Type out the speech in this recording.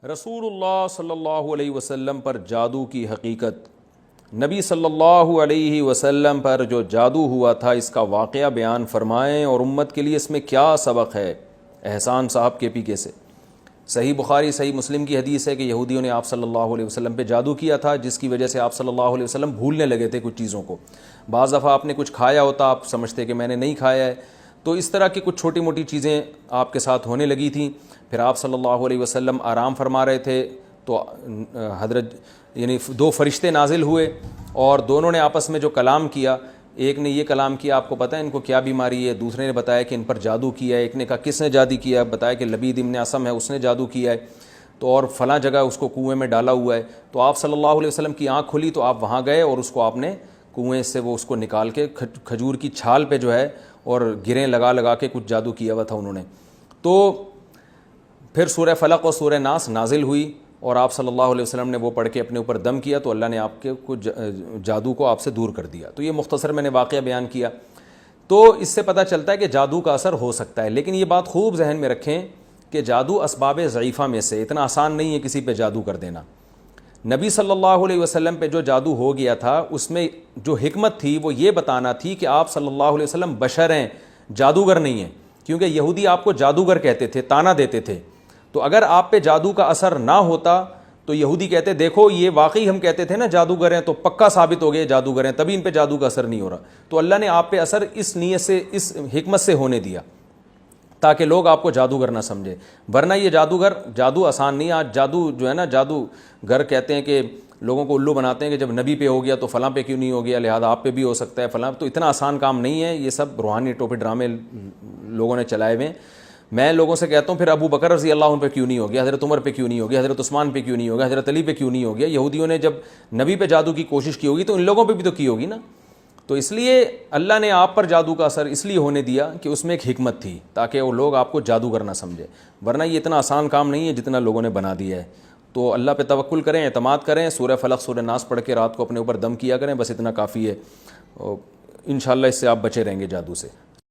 رسول اللہ صلی اللہ علیہ وسلم پر جادو کی حقیقت۔ نبی صلی اللہ علیہ وسلم پر جو جادو ہوا تھا اس کا واقعہ بیان فرمائیں اور امت کے لیے اس میں کیا سبق ہے۔ احسان صاحب کے پی کے سے صحیح بخاری صحیح مسلم کی حدیث ہے کہ یہودیوں نے آپ صلی اللہ علیہ وسلم پہ جادو کیا تھا، جس کی وجہ سے آپ صلی اللہ علیہ وسلم بھولنے لگے تھے کچھ چیزوں کو۔ بعض دفعہ آپ نے کچھ کھایا ہوتا، آپ سمجھتے کہ میں نے نہیں کھایا ہے، تو اس طرح کی کچھ چھوٹی موٹی چیزیں آپ کے ساتھ ہونے لگی تھیں۔ پھر آپ صلی اللہ علیہ وسلم آرام فرما رہے تھے تو حضرت یعنی دو فرشتے نازل ہوئے اور دونوں نے آپس میں جو کلام کیا، ایک نے یہ کلام کیا آپ کو پتہ ہے ان کو کیا بیماری ہے، دوسرے نے بتایا کہ ان پر جادو کیا ہے، ایک نے کہا کس نے جادو کیا ہے، بتایا کہ لبید ابن اسم ہے اس نے جادو کیا ہے، تو اور فلاں جگہ اس کو کنویں میں ڈالا ہوا ہے۔ تو آپ صلی اللہ علیہ وسلم کی آنکھ کھلی تو آپ وہاں گئے اور اس کو آپ نے کنویں سے وہ اس کو نکال کے کھجور کی چھال پہ جو ہے اور گریں لگا لگا کے کچھ جادو کیا ہوا تھا انہوں نے۔ تو پھر سورہ فلق اور سورہ ناس نازل ہوئی اور آپ صلی اللہ علیہ وسلم نے وہ پڑھ کے اپنے اوپر دم کیا تو اللہ نے آپ کے کچھ جادو کو آپ سے دور کر دیا۔ تو یہ مختصر میں نے واقعہ بیان کیا۔ تو اس سے پتہ چلتا ہے کہ جادو کا اثر ہو سکتا ہے، لیکن یہ بات خوب ذہن میں رکھیں کہ جادو اسباب ضعیفہ میں سے، اتنا آسان نہیں ہے کسی پہ جادو کر دینا۔ نبی صلی اللہ علیہ وسلم پہ جو جادو ہو گیا تھا اس میں جو حکمت تھی وہ یہ بتانا تھی کہ آپ صلی اللہ علیہ وسلم بشر ہیں، جادوگر نہیں ہیں، کیونکہ یہودی آپ کو جادوگر کہتے تھے، طعنہ دیتے تھے۔ تو اگر آپ پہ جادو کا اثر نہ ہوتا تو یہودی کہتے دیکھو یہ واقعی ہم کہتے تھے نا جادوگر ہیں، تو پکا ثابت ہو گئے جادوگر ہیں، تبھی ان پہ جادو کا اثر نہیں ہو رہا۔ تو اللہ نے آپ پہ اثر اس نیت سے، اس حکمت سے ہونے دیا تاکہ لوگ آپ کو جادوگر نہ سمجھے، ورنہ یہ جادو آسان نہیں ہے۔ آج جادو جو ہے نا، جادوگر کہتے ہیں کہ لوگوں کو الو بناتے ہیں کہ جب نبی پہ ہو گیا تو فلاں پہ کیوں نہیں ہو گیا، لہذا آپ پہ بھی ہو سکتا ہے فلاں۔ تو اتنا آسان کام نہیں ہے، یہ سب روحانی ٹوپے ڈرامے لوگوں نے چلائے ہوئے ہیں۔ میں لوگوں سے کہتا ہوں پھر ابو بکر رضی اللہ عنہ پہ کیوں نہیں ہو گیا، حضرت عمر پہ کیوں نہیں ہو گیا، حضرت عثمان پہ کیوں نہیں ہو گیا، حضرت علی پہ کیوں نہیں ہو گیا؟ یہودیوں نے جب نبی پہ جادو کی کوشش کی ہوگی تو ان لوگوں پہ بھی تو کی ہوگی نا۔ تو اس لیے اللہ نے آپ پر جادو کا اثر اس لیے ہونے دیا کہ اس میں ایک حکمت تھی تاکہ وہ لوگ آپ کو جادوگر نہ سمجھے، ورنہ یہ اتنا آسان کام نہیں ہے جتنا لوگوں نے بنا دیا ہے۔ تو اللہ پہ توکل کریں، اعتماد کریں، سورہ فلق سورہ ناس پڑھ کے رات کو اپنے اوپر دم کیا کریں، بس اتنا کافی ہے، انشاءاللہ اس سے آپ بچے رہیں گے جادو سے۔